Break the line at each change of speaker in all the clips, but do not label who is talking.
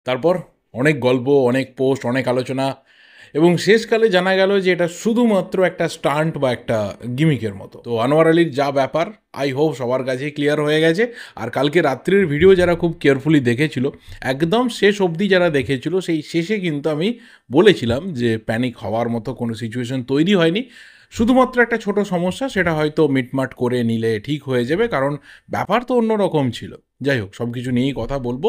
তারপর অনেক গল্প, অনেক পোস্ট, অনেক আলোচনা এবং শেষকালে জানা গেল যে এটা শুধুমাত্র একটা স্টান্ট বা একটা গিমিকের মতো। তো আনোয়ার আলীর যা ব্যাপার আই হোপ সবার কাছেই ক্লিয়ার হয়ে গেছে। আর কালকে রাত্রির ভিডিও যারা খুব কেয়ারফুলি দেখেছিল, একদম শেষ অবধি যারা দেখেছিল, সেই শেষে কিন্তু আমি বলেছিলাম যে প্যানিক হওয়ার মতো কোনো সিচুয়েশন তৈরি হয়নি। শুধুমাত্র একটা ছোট সমস্যা, সেটা হয়তো মিটমাট করে নিলে ঠিক হয়ে যাবে, কারণ ব্যাপার তো অন্যরকম ছিল। যাই হোক, সব কিছু নিয়েই কথা বলবো।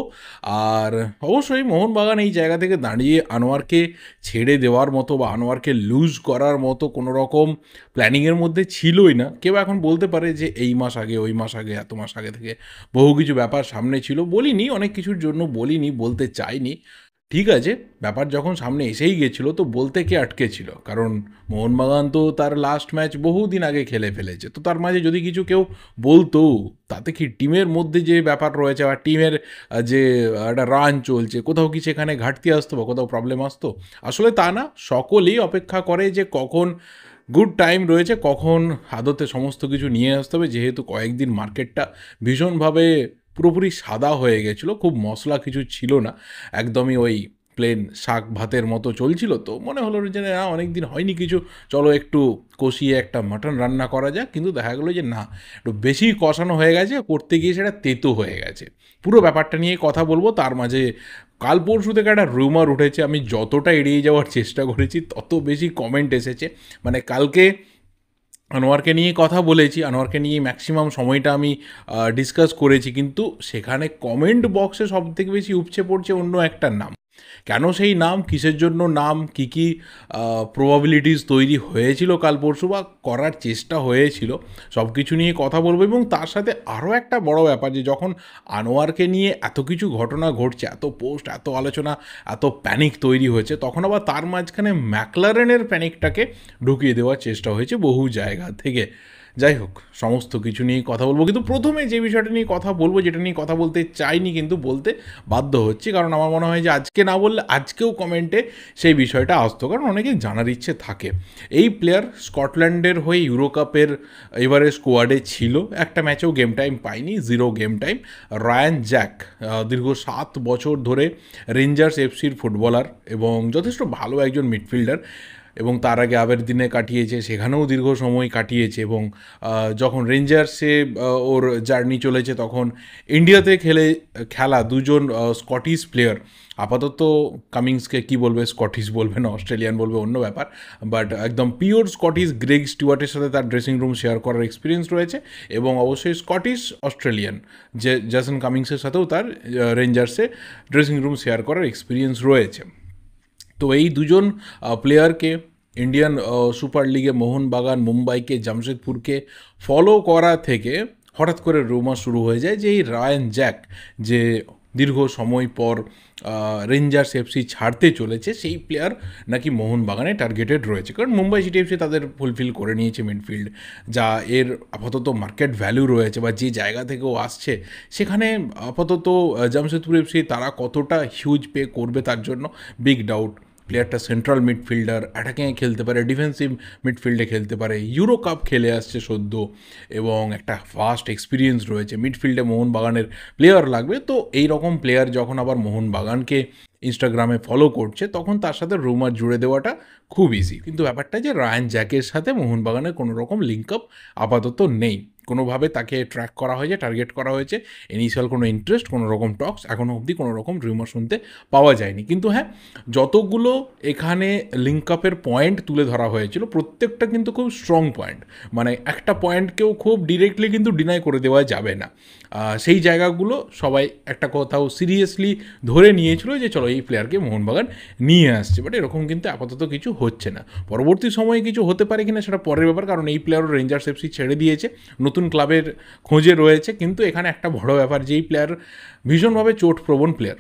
আর অবশ্যই মোহনবাগান এই জায়গা থেকে দাঁড়িয়ে আনোয়ারকে ছেড়ে দেওয়ার মতো বা আনোয়ারকে লুজ করার মতো কোনো রকম প্ল্যানিংয়ের মধ্যে ছিলই না। কেউ এখন বলতে পারে যে এই মাস আগে, ওই মাস আগে, এত মাস আগে থেকে বহু কিছু ব্যাপার সামনে ছিল। বলিনি, অনেক কিছুর জন্য বলিনি, বলতে চাইনি। ঠিক আছে, ব্যাপার যখন সামনে এসেই গেছিলো তো বলতে কে আটকে ছিল? কারণ মোহনবাগান তো তার লাস্ট ম্যাচ বহুদিন আগে খেলে ফেলেছে। তো তার মাঝে যদি কিছু কেউ বলতো, তাতে কি টিমের মধ্যে যে ব্যাপার রয়েছে বা টিমের যে একটা রান চলছে, কোথাও কি সেখানে ঘাটতি আসতো বা কোথাও প্রবলেম আসতো? আসলে তা না, সকলেই অপেক্ষা করে যে কখন গুড টাইম রয়েছে, কখন আদতে সমস্ত কিছু নিয়ে আসতে হবে। যেহেতু কয়েকদিন মার্কেটটা ভীষণভাবে পুরোপুরি সাদা হয়ে গেছিলো, খুব মশলা কিছু ছিল না, একদমই ওই প্লেন শাক ভাতের মতো চলছিল। তো মনে হলো যে না, অনেক দিন হয়নি কিছু, চলো একটু কষিয়ে একটা মাটন রান্না করা যাক। কিন্তু দেখা গেলো যে না, একটু বেশি কষানো হয়ে গেছে, করতে গিয়ে সেটা তেতো হয়ে গেছে। পুরো ব্যাপারটা নিয়ে কথা বলবো। তার মাঝে কাল পরশু থেকে একটা রুমার উঠেছে, আমি যতটা এড়িয়ে যাওয়ার চেষ্টা করেছি তত বেশি কমেন্ট এসেছে। মানে কালকে আনোয়ারকে নিয়ে কথা বলেছি, আনোয়ারকে নিয়ে ম্যাক্সিমাম সময়টা আমি ডিসকাস করেছি, কিন্তু সেখানে কমেন্ট বক্সে সবথেকে বেশি উপচে পড়ছে অন্য একটা নাম। কেন সেই নাম, কিসের জন্য নাম, কী কী প্রবাবিলিটিস তৈরি হয়েছিল কাল পরশু বা করার চেষ্টা হয়েছিল, সব কিছু নিয়ে কথা বলবো। এবং তার সাথে আরও একটা বড় ব্যাপার, যে যখন আনোয়ারকে নিয়ে এত কিছু ঘটনা ঘটছে, এত পোস্ট, এত আলোচনা, এত প্যানিক তৈরি হয়েছে, তখন আবার তার মাঝখানে ম্যাকলারেনের প্যানিকটাকে ঢুকিয়ে দেওয়ার চেষ্টা হয়েছে বহু জায়গা থেকে। যাই হোক, সমস্ত কিছু নিয়েই কথা বলবো, কিন্তু প্রথমে যে বিষয়টা নিয়ে কথা বলবো, যেটা নিয়ে কথা বলতে চাইনি কিন্তু বলতে বাধ্য হচ্ছি, কারণ আমার মনে হয় যে আজকে না বললে আজকেও কমেন্টে সেই বিষয়টা আসতো, কারণ অনেকেই জানার ইচ্ছে থাকে। এই প্লেয়ার স্কটল্যান্ডের হয়ে ইউরো কাপের এবারে স্কোয়াডে ছিল, একটা ম্যাচেও গেম টাইম পায়নি, 0 গেম টাইম। রায়ান জ্যাক দীর্ঘ 7 বছর ধরে রেঞ্জার্স এফসির ফুটবলার এবং যথেষ্ট ভালো একজন মিডফিল্ডার, এবং তার আগে আবেরদিনে কাটিয়েছে, সেখানেও দীর্ঘ সময় কাটিয়েছে। এবং যখন রেঞ্জার্সে ওর জার্নি চলেছে, তখন ইন্ডিয়াতে খেলা দুজন স্কটিশ প্লেয়ার, আপাতত কামিংসকে কি বলবে, স্কটিশ বলবে না, অস্ট্রেলিয়ান বলবে, অন্য ব্যাপার, বাট একদম পিওর স্কটিশ, গ্রেগ স্টুয়ার্টের সাথে তার ড্রেসিং রুম শেয়ার করার এক্সপিরিয়েন্স রয়েছে। এবং অবশ্যই স্কটিশ অস্ট্রেলিয়ান জেসন কামিংসের সাথেও তার রেঞ্জার্সে ড্রেসিং রুম শেয়ার করার এক্সপিরিয়েন্স রয়েছে। তো এই দুজন প্লেয়ারকে ইন্ডিয়ান সুপার লিগে মোহনবাগান, মুম্বাইকে, জামশেদপুরকে ফলো করা থেকে হঠাৎ করে রুমার শুরু হয়ে যায় যে এই রায়ান জ্যাক, যে দীর্ঘ সময় পর রেঞ্জার্স এফসি ছাড়তে চলেছে, সেই প্লেয়ার নাকি মোহনবাগানে টার্গেটেড রয়েছে। কারণ মুম্বাই সিটি এফসি তাদের ফুলফিল করে নিয়েছে মিডফিল্ড, যা এর আপাতত মার্কেট ভ্যালু রয়েছে বা যে জায়গা থেকে ও আসছে, সেখানে আপাতত জামশেদপুর এফসি তারা কতটা হিউজ পে করবে তার জন্য বিগ ডাউট। প্লেয়ারটা সেন্ট্রাল মিডফিল্ডার, অ্যাটাকিংয়ে খেলতে পারে, ডিফেন্সিভ মিডফিল্ডে খেলতে পারে, ইউরো কাপ খেলে আসছে সদ্য, এবং একটা ফাস্ট এক্সপিরিয়েন্স রয়েছে। মিডফিল্ডে মোহনবাগানের প্লেয়ার লাগবে। তো এই রকম প্লেয়ার যখন আবার মোহনবাগানকে ইনস্টাগ্রামে ফলো করছে, তখন তার সাথে রুমার জুড়ে দেওয়াটা খুব ইজি। কিন্তু ব্যাপারটা যে রায়ান জ্যাকের সাথে মোহনবাগানের কোনো রকম লিঙ্ক আপ আপাতত নেই, কোনোভাবে তাকে ট্র্যাক করা হয়েছে, টার্গেট করা হয়েছে, ইনিশিয়াল কোনো ইন্টারেস্ট, কোনো রকম টক্স এখনও অবধি কোনো রকম রিউমার শুনতে পাওয়া যায়নি। কিন্তু হ্যাঁ, যতগুলো এখানে লিঙ্ক আপের পয়েন্ট তুলে ধরা হয়েছিল, প্রত্যেকটা কিন্তু খুব স্ট্রং পয়েন্ট। মানে একটা পয়েন্টকেও খুব ডিরেক্টলি কিন্তু ডিনাই করে দেওয়া যাবে না। সেই জায়গাগুলো সবাই একটা কোথাও সিরিয়াসলি ধরে নিয়েছিল যে চলো এই প্লেয়ারকে মোহনবাগান নিয়ে আসছে, বাট এরকম কিন্তু আপাতত কিছু হচ্ছে না। পরবর্তী সময়ে কিছু হতে পারে কিনা সেটা পরের ব্যাপার, কারণ এই প্লেয়ারও রেঞ্জার্স এফসি ছেড়ে দিয়েছে, নতুন ক্লাবের খোঁজে রয়েছে। কিন্তু এখানে একটা বড় ব্যাপার, যে এই প্লেয়ার ভীষণভাবে চোটপ্রবণ প্লেয়ার।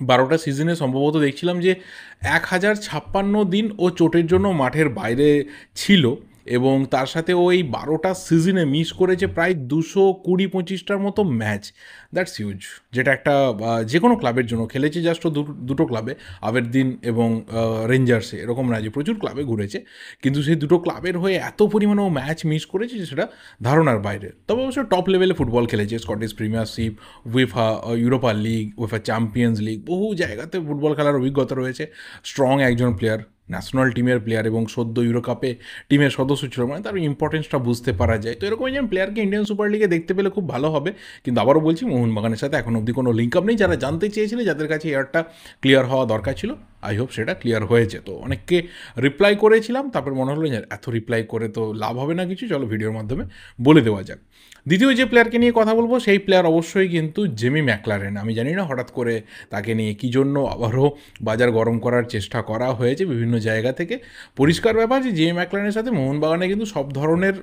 12টা সিজনে সম্ভবত দেখছিলাম যে 1056 দিন ও চোটের জন্য মাঠের বাইরে ছিল, এবং তার সাথে ওই 12টা সিজনে মিস করেছে প্রায় 220-25টার মতো ম্যাচ। দ্যাটস হিউজ, যেটা একটা যে কোনো ক্লাবের জন্য। খেলেছে জাস্ট দুটো ক্লাবে, আবেরদিন এবং রেঞ্জার্সে, এরকম না যে প্রচুর ক্লাবে ঘুরেছে, কিন্তু সেই দুটো ক্লাবের হয়ে এত পরিমাণে ও ম্যাচ মিস করেছে যে সেটা ধারণার বাইরে। তবে অবশ্য টপ লেভেলে ফুটবল খেলেছে, Scottish Premiership, UEFA Europa league, UEFA champions league, বহু জায়গাতে ফুটবল খেলার অভিজ্ঞতা রয়েছে। স্ট্রং একজন প্লেয়ার, ন্যাশনাল টিমের প্লেয়ার, এবং সদ্য ইউরো কাপে টিমের সদস্য ছিল, মানে তার ইম্পর্টেন্সটা বুঝতে পারা যায়। তো এরকম একজন প্লেয়ারকে ইন্ডিয়ান সুপার লিগে দেখতে পেলে খুব ভালো হবে। কিন্তু আবারও বলছি, মোহনবাগানের সাথে এখন অবধি কোনো লিঙ্ক আপ নেই। যারা জানতে চেয়েছিলেন, যাদের কাছে এয়ারটা ক্লিয়ার হওয়া দরকার ছিল, আই হোপ সেটা ক্লিয়ার হয়েছে। তো অনেককে রিপ্লাই করেছিলাম, তারপর মনে হলো যে এত রিপ্লাই করে তো লাভ হবে না কিছু, চলো ভিডিওর মাধ্যমে বলে দেওয়া যাক। দ্বিতীয় যে প্লেয়ারকে নিয়ে কথা বলবো, সেই প্লেয়ার অবশ্যই কিন্তু জেমি ম্যাকলারেন। আমি জানি না হঠাৎ করে তাকে নিয়ে কী জন্য আবারও বাজার গরম করার চেষ্টা করা হয়েছে বিভিন্ন জায়গা থেকে। পরিষ্কার ব্যাপার যে জেমি ম্যাকলারেনের সাথে মোহনবাগানে কিন্তু সব ধরনের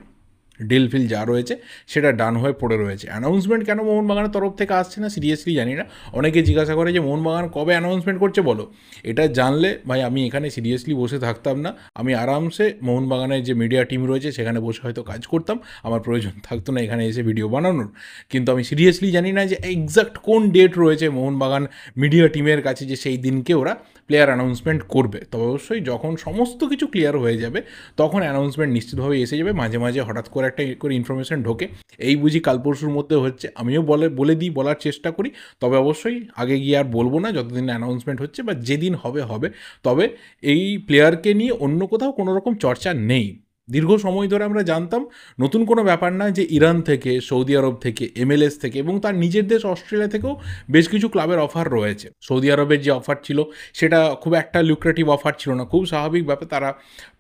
ডিল ফিল যা রয়েছে সেটা ডান হয়ে পড়ে রয়েছে। অ্যানাউন্সমেন্ট কেন মোহনবাগানের তরফ থেকে আসছে না সিরিয়াসলি জানি না। অনেকে জিজ্ঞাসা করে যে মোহনবাগান কবে অ্যানাউন্সমেন্ট করছে বলো। এটা জানলে ভাই আমি এখানে সিরিয়াসলি বসে থাকতাম না, আমি আরামসে মোহনবাগানের যে মিডিয়া টিম রয়েছে সেখানে বসে হয়তো কাজ করতাম, আমার প্রয়োজন থাকতো না এখানে এসে ভিডিও বানানোর। কিন্তু আমি সিরিয়াসলি জানি না যে এক্স্যাক্ট কোন ডেট রয়েছে মোহনবাগান মিডিয়া টিমের কাছে যে সেই দিনকে ওরা প্লেয়ার অ্যানাউন্সমেন্ট করবে। তবে অবশ্যই যখন সমস্ত কিছু ক্লিয়ার হয়ে যাবে তখন অ্যানাউন্সমেন্ট নিশ্চিতভাবে এসে যাবে। মাঝে মাঝে হঠাৎ করে একটা করে ইনফরমেশন ঢোকে, এই বুঝি কাল পরশুর মধ্যে হচ্ছে, আমিও বলার চেষ্টা করি। তবে অবশ্যই আগে গিয়ে আর বলবো না যতদিন অ্যানাউন্সমেন্ট হচ্ছে, বা যেদিন হবে হবে। তবে এই প্লেয়ারকে নিয়ে অন্য কোথাও কোনো রকম চর্চা নেই। দীর্ঘ সময় ধরে আমরা জানতাম, নতুন কোনো ব্যাপার না, যে ইরান থেকে, সৌদি আরব থেকে, MLS থেকে এবং তার নিজের দেশ অস্ট্রেলিয়া থেকেও বেশ কিছু ক্লাবের অফার রয়েছে। সৌদি আরবের যে অফার ছিল সেটা খুব একটা লুক্রেটিভ অফার ছিল না, খুব স্বাভাবিক ব্যাপার। তারা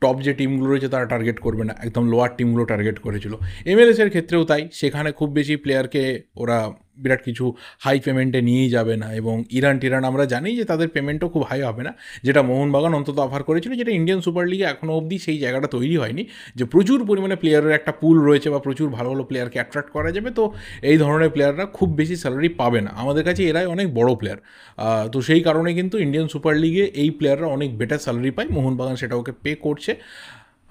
টপ যে টিমগুলো রয়েছে তারা টার্গেট করবে না, একদম লোয়ার টিমগুলো টার্গেট করেছিল। MLS এর ক্ষেত্রেও তাই, সেখানে খুব বেশি প্লেয়ারকে ওরা বিরাট কিছু হাই পেমেন্টে নিয়েই যাবে না। এবং ইরান আমরা জানি যে তাদের পেমেন্টও খুব হাই হবে না, যেটা মোহনবাগান অন্তত অফার করেছিল, যেটা ইন্ডিয়ান সুপার লিগে এখনও অবধি সেই জায়গাটা তৈরি হয়নি, যে প্রচুর পরিমাণে প্লেয়ারের একটা পুল রয়েছে বা প্রচুর ভালো ভালো প্লেয়ারকে অ্যাট্রাক্ট করা যাবে। তো এই ধরনের প্লেয়াররা খুব বেশি স্যালারি পাবে না, আমাদের কাছে এরাই অনেক বড় প্লেয়ার। তো সেই কারণে কিন্তু ইন্ডিয়ান সুপার লিগে এই প্লেয়াররা অনেক বেটার স্যালারি পায়, মোহনবাগান সেটা ওকে পে করছে।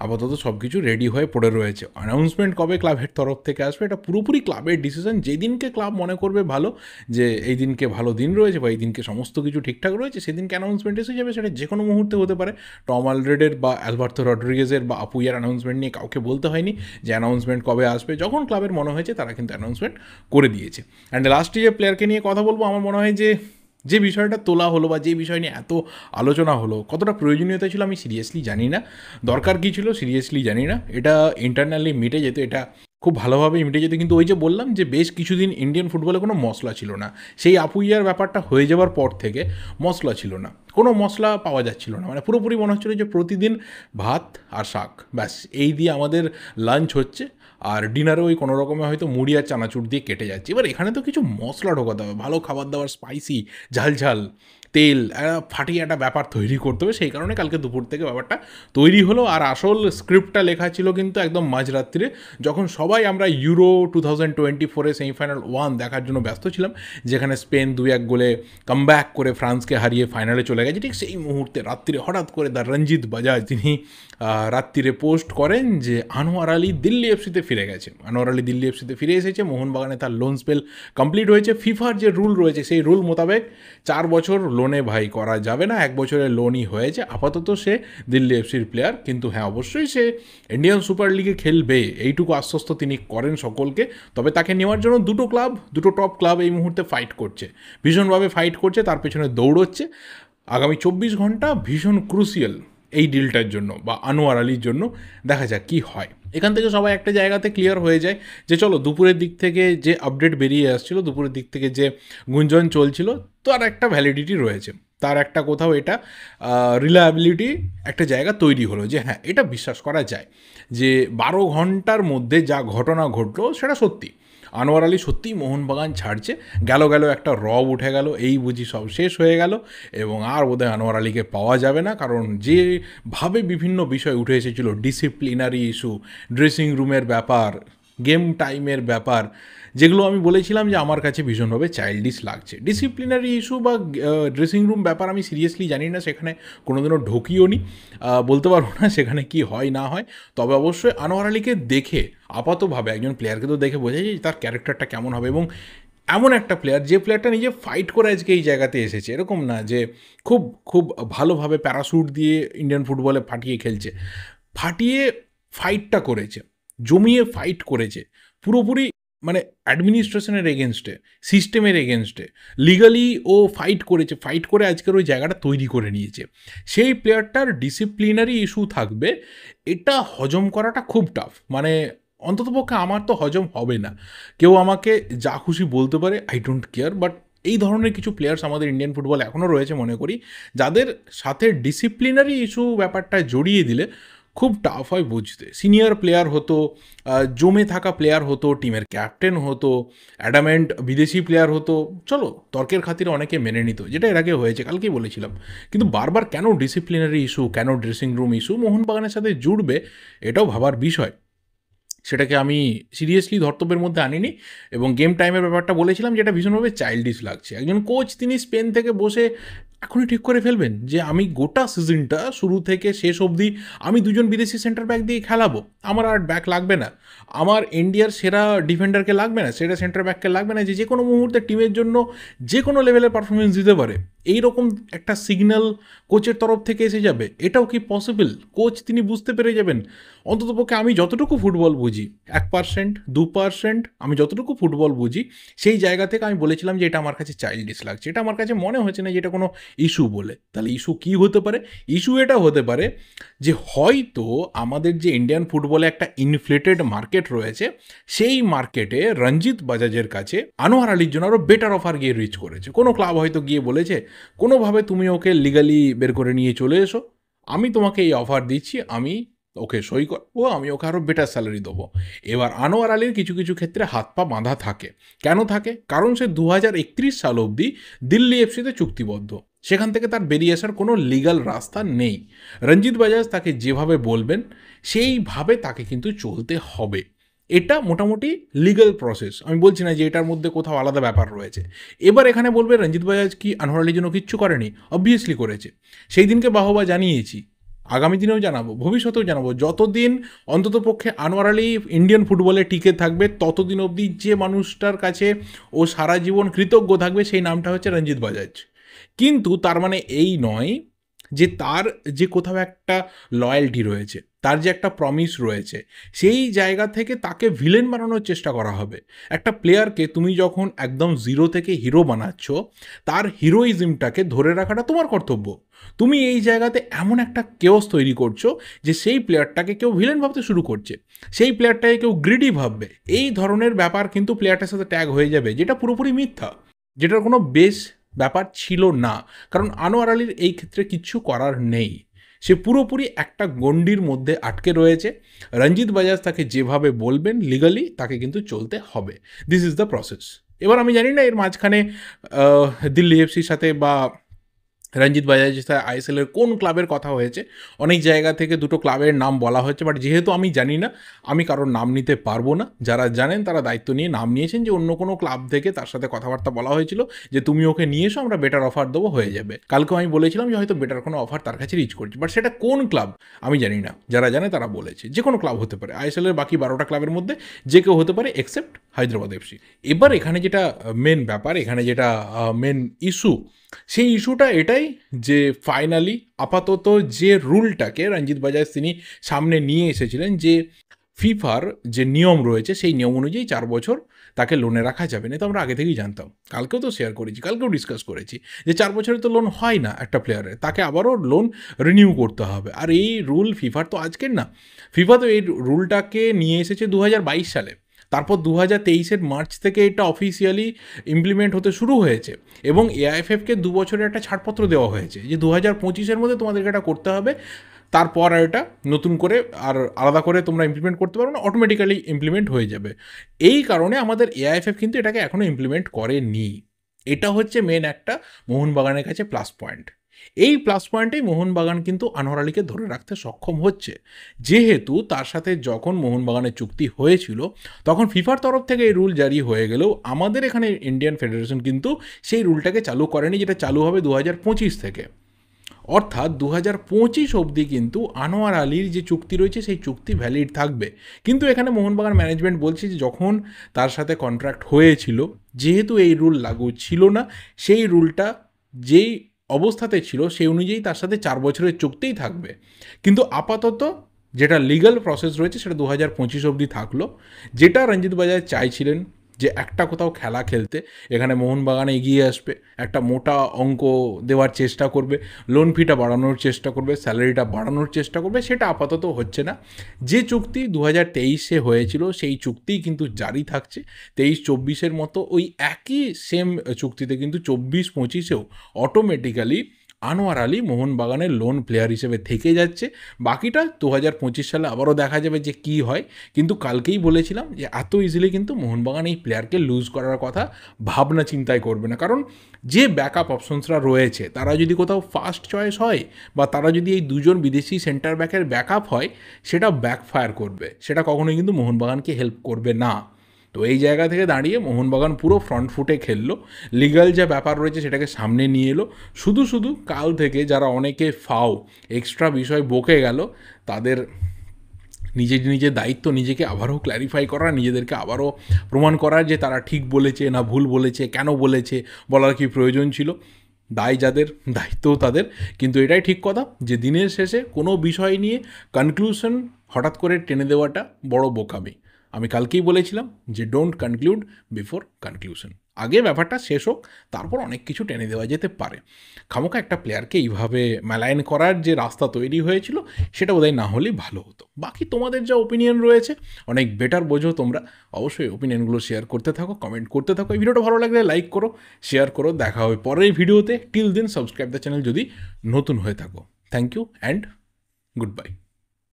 আপাতত সব কিছু রেডি হয়ে পড়ে রয়েছে। অ্যানাউন্সমেন্ট কবে ক্লাবের তরফ থেকে আসবে এটা পুরোপুরি ক্লাবের ডিসিশন। যেদিনকে ক্লাব মনে করবে ভালো, যে এই দিনকে ভালো দিন রয়েছে বা এই দিনকে সমস্ত কিছু ঠিকঠাক রয়েছে, সেদিনকে অ্যানাউন্সমেন্ট এসে যাবে। সেটা যে কোনো মুহূর্তে হতে পারে। টম আলরেডের বা অ্যালবার্তো রড্রিগেজের বা আপুইয়ার অ্যানাউন্সমেন্ট নিয়ে কাউকে বলতে হয়নি যে অ্যানাউন্সমেন্ট কবে আসবে। যখন ক্লাবের মনে হয়েছে তারা কিন্তু অ্যানাউন্সমেন্ট করে দিয়েছে। অ্যান্ড লাস্টে যে প্লেয়ারকে নিয়ে কথা বলবো, আমার মনে হয় যে বিষয়টা তোলা হলো বা যে বিষয় নিয়ে এত আলোচনা হলো, কতটা প্রয়োজনীয়তা ছিল আমি সিরিয়াসলি জানি না, দরকার কী ছিল সিরিয়াসলি জানি না। এটা ইন্টারনালি মিটে যেত, এটা খুব ভালোভাবে মিটে যেত। কিন্তু ওই যে বললাম যে বেশ কিছুদিন ইন্ডিয়ান ফুটবলে কোনো মশলা ছিল না, সেই আপুইয়ার ব্যাপারটা হয়ে যাওয়ার পর থেকে মশলা ছিল না, কোনো মশলা পাওয়া যাচ্ছিল না। মানে পুরোপুরি মনে হচ্ছিলো যে প্রতিদিন ভাত আর শাক, ব্যাস এই দিয়ে আমাদের লাঞ্চ হচ্ছে, আর ডিনারে ওই কোনো রকমে হয়তো মুড়ি আর চানাচুর দিয়ে কেটে যাচ্ছে। এবার এখানে তো কিছু মশলা ঢোকাতে হবে, ভালো খাবার দাবার, স্পাইসি, ঝালঝাল, তেল, ফাটিয়ে একটা ব্যাপার তৈরি করতে হবে। সেই কারণে কালকে দুপুর থেকে ব্যাপারটা তৈরি হলো। আর আসল স্ক্রিপ্টটা লেখা ছিল কিন্তু একদম মাঝরাত্রিরে, যখন সবাই আমরা ইউরো 2024 সেমিফাইনাল 1 দেখার জন্য ব্যস্ত ছিলাম, যেখানে স্পেন 2-1 গোলে কামব্যাক করে ফ্রান্সকে হারিয়ে ফাইনালে চলে গেছে। ঠিক সেই মুহূর্তে রাত্রিরে হঠাৎ করে দ্য রঞ্জিত বাজাজ তিনি রাত্রিরে পোস্ট করেন যে আনোয়ার আলী দিল্লি এফসিতে ফিরে গেছে। আনোয়ার আলী দিল্লি এফসিতে ফিরে এসেছে, মোহনবাগানে তার লোন স্পেল কমপ্লিট হয়েছে। ফিফার যে রুল রয়েছে সেই রুল মোতাবেক 4 বছর লোনে ভাই করা যাবে না, 1 বছরের লোনই হয়েছে। আপাতত সে দিল্লি এফসির প্লেয়ার, কিন্তু হ্যাঁ অবশ্যই সে ইন্ডিয়ান সুপার লিগে খেলবে, এইটুকু আশ্বস্ত তিনি করেন সকলকে। তবে তাকে নেওয়ার জন্য দুটো টপ ক্লাব এই মুহূর্তে ফাইট করছে, ভীষণভাবে ফাইট করছে, তার পেছনে দৌড়চ্ছে। আগামী 24 ঘন্টা ভীষণ ক্রুশিয়াল এই ডিলটার জন্য বা আনোয়ার আলীর জন্য। দেখা যাক কী হয়। এখান থেকে সবাই একটা জায়গাতে ক্লিয়ার হয়ে যায় যে চলো, দুপুরের দিক থেকে যে আপডেট বেরিয়ে আসছিল, দুপুরের দিক থেকে যে গুঞ্জন চলছিল, তার একটা ভ্যালিডিটি রয়েছে, তার একটা কোথাও এটা রিলায়াবিলিটি একটা জায়গা তৈরি হলো, যে হ্যাঁ এটা বিশ্বাস করা যায় যে 12 ঘন্টার মধ্যে যা ঘটনা ঘটলো সেটা সত্যি। আনোয়ার আলী সত্যিই মোহনবাগান ছাড়ছে, গেল একটা রব উঠে গেল, এই বুঝি সব শেষ হয়ে গেল এবং আর বোধহয় আনোয়ার আলীকে পাওয়া যাবে না। কারণ যেভাবে বিভিন্ন বিষয় উঠে এসেছিলো, ডিসিপ্লিনারি ইস্যু, ড্রেসিং রুমের ব্যাপার, গেম টাইমের ব্যাপার, যেগুলো আমি বলেছিলাম যে আমার কাছে ভীষণভাবে চাইল্ডিশ লাগছে। ডিসিপ্লিনারি ইস্যু বা ড্রেসিং রুম ব্যাপার আমি সিরিয়াসলি জানি না, সেখানে কোনোদিনও ঢুকিও নি, বলতে পারবো না সেখানে কি হয় না হয়। তবে অবশ্যই আনোয়ার আলীকে দেখে আপাতভাবে একজন প্লেয়ারকে তো দেখে বোঝা যায় যে তার ক্যারেক্টারটা কেমন হবে, এবং এমন একটা প্লেয়ার যে প্লেয়ারটা নিজে ফাইট করে আজকে এই জায়গাতে এসেছে, এরকম না যে খুব খুব ভালোভাবে প্যারাশুট দিয়ে ইন্ডিয়ান ফুটবলে ফাটিয়ে খেলছে, ফাটিয়ে ফাইটটা করেছে, জমিয়ে ফাইট করেছে পুরোপুরি, মানে অ্যাডমিনিস্ট্রেশনের এগেনস্টে, সিস্টেমের এগেনস্টে লিগালি ও ফাইট করেছে, ফাইট করে আজকের ওই জায়গাটা তৈরি করে নিয়েছে। সেই প্লেয়ারটার ডিসিপ্লিনারি ইস্যু থাকবে, এটা হজম করাটা খুব টাফ, মানে অন্ততপক্ষে আমার তো হজম হবে না। কেউ আমাকে যা খুশি বলতে পারে, আই ডোন্ট কেয়ার, বাট এই ধরনের কিছু প্লেয়ার্স আমাদের ইন্ডিয়ান ফুটবল এখনও রয়েছে মনে করি, যাদের সাথে ডিসিপ্লিনারি ইস্যু ব্যাপারটা জড়িয়ে দিলে খুব টাফ হয় বুঝতে। সিনিয়র প্লেয়ার হতো, জমে থাকা প্লেয়ার হতো, টিমের ক্যাপ্টেন হতো, অ্যাডামেন্ট বিদেশি প্লেয়ার হতো, চলো তর্কের খাতিরে অনেকে মেনে নিত, যেটা এর আগে হয়েছে, কালকেই বলেছিলাম। কিন্তু বারবার কেন ডিসিপ্লিনারি ইস্যু, কেন ড্রেসিং রুম ইস্যু মোহনবাগানের সাথে জুড়বে, এটাও ভাবার বিষয়। সেটাকে আমি সিরিয়াসলি ধর্তব্যের মধ্যে আনিনি, এবং গেম টাইমের ব্যাপারটা বলেছিলাম যেটা ভীষণভাবে চাইল্ডিশ লাগছে। একজন কোচ তিনি স্পেন থেকে বসে এখনই ঠিক করে ফেলবেন যে আমি গোটা সিজনটা শুরু থেকে শেষ অবধি আমি দুজন বিদেশি সেন্টার ব্যাক দিয়ে খেলাবো, আমার আর ব্যাক লাগবে না, আমার ইন্ডিয়ার সেরা ডিফেন্ডারকে লাগবে না, সেরা সেন্টার ব্যাককে লাগবে না, যে কোনো মুহূর্তে টিমের জন্য যে কোনো লেভেলের পারফরমেন্স দিতে পারে, এইরকম একটা সিগন্যাল কোচের তরফ থেকে এসে যাবে। এটাও কি পসিবল? কোচ তিনি বুঝতে পেরে যাবেন, অন্ততপক্ষে আমি যতটুকু ফুটবল বুঝি 1%, 2%, আমি যতটুকু ফুটবল বুঝি সেই জায়গা থেকে আমি বলেছিলাম যে এটা আমার কাছে চাইল্ডিশ লাগছে, এটা আমার কাছে মনে হচ্ছে না যে এটা কোনো ইস্যু বলে। তাহলে ইস্যু কী হতে পারে? ইস্যু এটা হতে পারে যে হয়তো আমাদের যে ইন্ডিয়ান ফুটবলে একটা ইনফ্লেটেড মার্কেট রয়েছে, সেই মার্কেটে রঞ্জিত বাজাজের কাছে আনোয়ার আলীর জন্য আরও বেটার অফার গিয়ে রিচ করেছে। কোনো ক্লাব হয়তো গিয়ে বলেছে কোনোভাবে তুমি ওকে লিগালি বের করে নিয়ে চলে এসো, আমি তোমাকে এই অফার দিচ্ছি, আমি ওকে সই করবো, আমি ওকে আরও বেটার স্যালারি দেবো। এবার আনোয়ার আলীর কিছু কিছু ক্ষেত্রে হাত পা বাঁধা থাকে। কেন থাকে? কারণ সে 2031 সাল অবধি দিল্লি এফসিতে চুক্তিবদ্ধ, সেখান থেকে তার বেরিয়ে আসার কোনো লিগাল রাস্তা নেই। রঞ্জিত বাজাজ তাকে যেভাবে বলবেন সেইভাবে তাকে কিন্তু চলতে হবে, এটা মোটামুটি লিগাল প্রসেস। আমি বলছি না যে এটার মধ্যে কোথাও আলাদা ব্যাপার রয়েছে। এবার এখানে বলবে রঞ্জিত বাজাজ কি আনোয়ার আলীর জন্য কিচ্ছু করেনি? অবভিয়াসলি করেছে, সেই দিনকে বাহবা জানিয়েছি, আগামী দিনেও জানাবো, ভবিষ্যতেও জানাবো। যতদিন অন্ততপক্ষে আনোয়ার আলী ইন্ডিয়ান ফুটবলে টিকে থাকবে ততদিন অবধি যে মানুষটার কাছে ও সারা জীবন কৃতজ্ঞ থাকবে সেই নামটা হচ্ছে রঞ্জিত বাজাজ। কিন্তু তার মানে এই নয় যে তার যে কোথাও একটা লয়্যালটি রয়েছে, তার যে একটা প্রমিস রয়েছে, সেই জায়গা থেকে তাকে ভিলেন বানানোর চেষ্টা করা হবে। একটা প্লেয়ারকে তুমি যখন একদম জিরো থেকে হিরো বানাচ্ছ, তার হিরোইজমটাকে ধরে রাখাটা তোমার কর্তব্য। তুমি এই জায়গাতে এমন একটা কেওস তৈরি করছো যে সেই প্লেয়ারটাকে কেউ ভিলেন ভাবতে শুরু করছে, সেই প্লেয়ারটাকে কেউ গ্রিডি ভাববে, এই ধরনের ব্যাপার কিন্তু প্লেয়ারটার সাথে ট্যাগ হয়ে যাবে, যেটা পুরোপুরি মিথ্যা, যেটার কোনো বেশ ব্যাপার ছিল না। কারণ আনোয়ার আলীর এই ক্ষেত্রে কিচ্ছু করার নেই, সে পুরোপুরি একটা গণ্ডির মধ্যে আটকে রয়েছে। রঞ্জিত বাজাজ তাকে যেভাবে বলবেন লিগালি তাকে কিন্তু চলতে হবে, দিস ইজ দ্য প্রসেস। এবার আমি জানি না এর মাঝখানে দিল্লি এফসির সাথে বা রঞ্জিত বাজাজের সাথে আইএসএলের কোন ক্লাবের কথা হয়েছে, অনেক জায়গা থেকে দুটো ক্লাবের নাম বলা হয়েছে, বাট যেহেতু আমি জানি না, আমি কারোর নাম নিতে পারবো না। যারা জানেন তারা দায়িত্ব নিয়ে নাম নিয়েছেন যে অন্য কোনো ক্লাব থেকে তার সাথে কথাবার্তা বলা হয়েছিল যে তুমি ওকে নিয়ে এসো, আমরা বেটার অফার দেবো, হয়ে যাবে। কালকেও আমি বলেছিলাম যে হয়তো বেটার কোনো অফার তার কাছে রিচ করছে, বাট সেটা কোন ক্লাব আমি জানি না। যারা জানে তারা বলেছে যে কোনো ক্লাব হতে পারে, আইএসএলের বাকি 12টা ক্লাবের মধ্যে যে কেউ হতে পারে এক্সেপ্ট হায়দ্রাবাদ এফসি। এবার এখানে যেটা মেন ব্যাপার, এখানে যেটা মেন ইস্যু, সেই ইস্যুটা এটাই যে ফাইনালি আপাতত যে রুলটাকে রঞ্জিত বাজাজ তিনি সামনে নিয়ে এসেছিলেন, যে ফিফার যে নিয়ম রয়েছে সেই নিয়ম অনুযায়ী 4 বছর তাকে লোনে রাখা যাবে না, তো আমরা আগে থেকেই জানতাম, কালকেও তো শেয়ার করেছি, কালকেও ডিসকাস করেছি যে 4 বছরে তো লোন হয় না একটা প্লেয়ারের, তাকে আবারও লোন রিনিউ করতে হবে। আর এই রুল ফিফার তো আজকের না, ফিফা তো এই রুলটাকে নিয়ে এসেছে 2022 সালে, তারপর 2023 মার্চ থেকে এটা অফিসিয়ালি ইমপ্লিমেন্ট হতে শুরু হয়েছে, এবং এআইএফএফকে 2 বছরের একটা ছাড়পত্র দেওয়া হয়েছে যে 2025 মধ্যে তোমাদেরকে এটা করতে হবে, তারপর আর এটা নতুন করে আর আলাদা করে তোমরা ইমপ্লিমেন্ট করতে পারো না, অটোমেটিক্যালি ইমপ্লিমেন্ট হয়ে যাবে। এই কারণে আমাদের এআইএফএফ কিন্তু এটাকে এখনও ইমপ্লিমেন্ট করেনি। এটা হচ্ছে মেন একটা মোহনবাগানের কাছে প্লাস পয়েন্ট। এই প্লাস পয়েন্টেই মোহনবাগান কিন্তু আনোয়ার আলীকে ধরে রাখতে সক্ষম হচ্ছে, যেহেতু তার সাথে যখন মোহনবাগানের চুক্তি হয়েছিল তখন ফিফার তরফ থেকে এই রুল জারি হয়ে গেলেও আমাদের এখানে ইন্ডিয়ান ফেডারেশন কিন্তু সেই রুলটাকে চালু করেনি, যেটা চালু হবে 2025 থেকে। অর্থাৎ 2025 অবধি কিন্তু আনোয়ার আলীর যে চুক্তি রয়েছে সেই চুক্তি ভ্যালিড থাকবে। কিন্তু এখানে মোহনবাগান ম্যানেজমেন্ট বলছে যে যখন তার সাথে কন্ট্রাক্ট হয়েছিল, যেহেতু এই রুল লাগু ছিল না, সেই রুলটা যেই অবস্থাতে ছিল সেই অনুযায়ী তার সাথে 4 বছরের চুক্তিই থাকবে। কিন্তু আপাতত যেটা লিগ্যাল প্রসেস রয়েছে সেটা 2025 অবধি থাকলো, যেটা রঞ্জিত বাজার চাইছিলেন যে একটা কোথাও খেলা খেলতে এখানে মোহনবাগান এগিয়ে আসবে, একটা মোটা অঙ্ক দেওয়ার চেষ্টা করবে, লোন ফিটা বাড়ানোর চেষ্টা করবে, স্যালারিটা বাড়ানোর চেষ্টা করবে, সেটা আপাতত হচ্ছে না। যে চুক্তি 2023-এ হয়েছিল সেই চুক্তিই কিন্তু জারি থাকছে। 23-24-এর মতো ওই একই সেম চুক্তিতে কিন্তু 24-25-এও অটোমেটিক্যালি আনোয়ার আলী মোহনবাগানের লোন প্লেয়ার হিসেবে থেকে যাচ্ছে। বাকিটা 2025 সালে আবারও দেখা যাবে যে কী হয়। কিন্তু কালকেই বলেছিলাম যে এত ইজিলি কিন্তু মোহনবাগান এই প্লেয়ারকে লুজ করার কথা ভাবনা চিন্তাই করবে না, কারণ যে ব্যাকআপ অপশনসরা রয়েছে তারা যদি কোথাও ফার্স্ট চয়েস হয় বা তারা যদি এই দুজন বিদেশি সেন্টার ব্যাকের ব্যাকআপ হয়, সেটা ব্যাকফায়ার করবে, সেটা কখনোই কিন্তু মোহনবাগানকে হেল্প করবে না। তো এই জায়গা থেকে দাঁড়িয়ে মোহনবাগান পুরো ফ্রন্ট ফুটে খেললো, লিগ্যাল যা ব্যাপার রয়েছে সেটাকে সামনে নিয়ে এলো। শুধু শুধু কাল থেকে যারা অনেকে এক্সট্রা বিষয় বকে গেল, তাদের নিজের দায়িত্ব নিজেকে আবারও ক্ল্যারিফাই করা, নিজেদেরকে আবারও প্রমাণ করার যে তারা ঠিক বলেছে না ভুল বলেছে, কেন বলেছে, বলার কি প্রয়োজন ছিল। দায় যাদের, দায়িত্বও তাদের। কিন্তু এটাই ঠিক কথা যে দিনের শেষে কোনো বিষয় নিয়ে কনক্লুশন হঠাৎ করে টেনে দেওয়াটা বড় বোকামি। আমি কালকেই বলেছিলাম যে ডোন্ট কনক্লুড বিফোর কনক্লুশন, আগে ব্যাপারটা শেষ হোক, তারপর অনেক কিছু টেনে দেওয়া যেতে পারে। খামোকা একটা প্লেয়ারকে এইভাবে মেলাইন করার যে রাস্তা তৈরি হয়েছিল সেটা বোধহয় না হলেই ভালো হতো। বাকি তোমাদের যা ওপিনিয়ন রয়েছে অনেক বেটার বোঝো তোমরা, অবশ্যই ওপিনিয়নগুলো শেয়ার করতে থাকো, কমেন্ট করতে থাকো। এই ভিডিওটা ভালো লাগলে লাইক করো, শেয়ার করো। দেখা হবে পরের ভিডিওতে। Till then subscribe the channel যদি নতুন হয়ে থাকো। Thank you and good bye.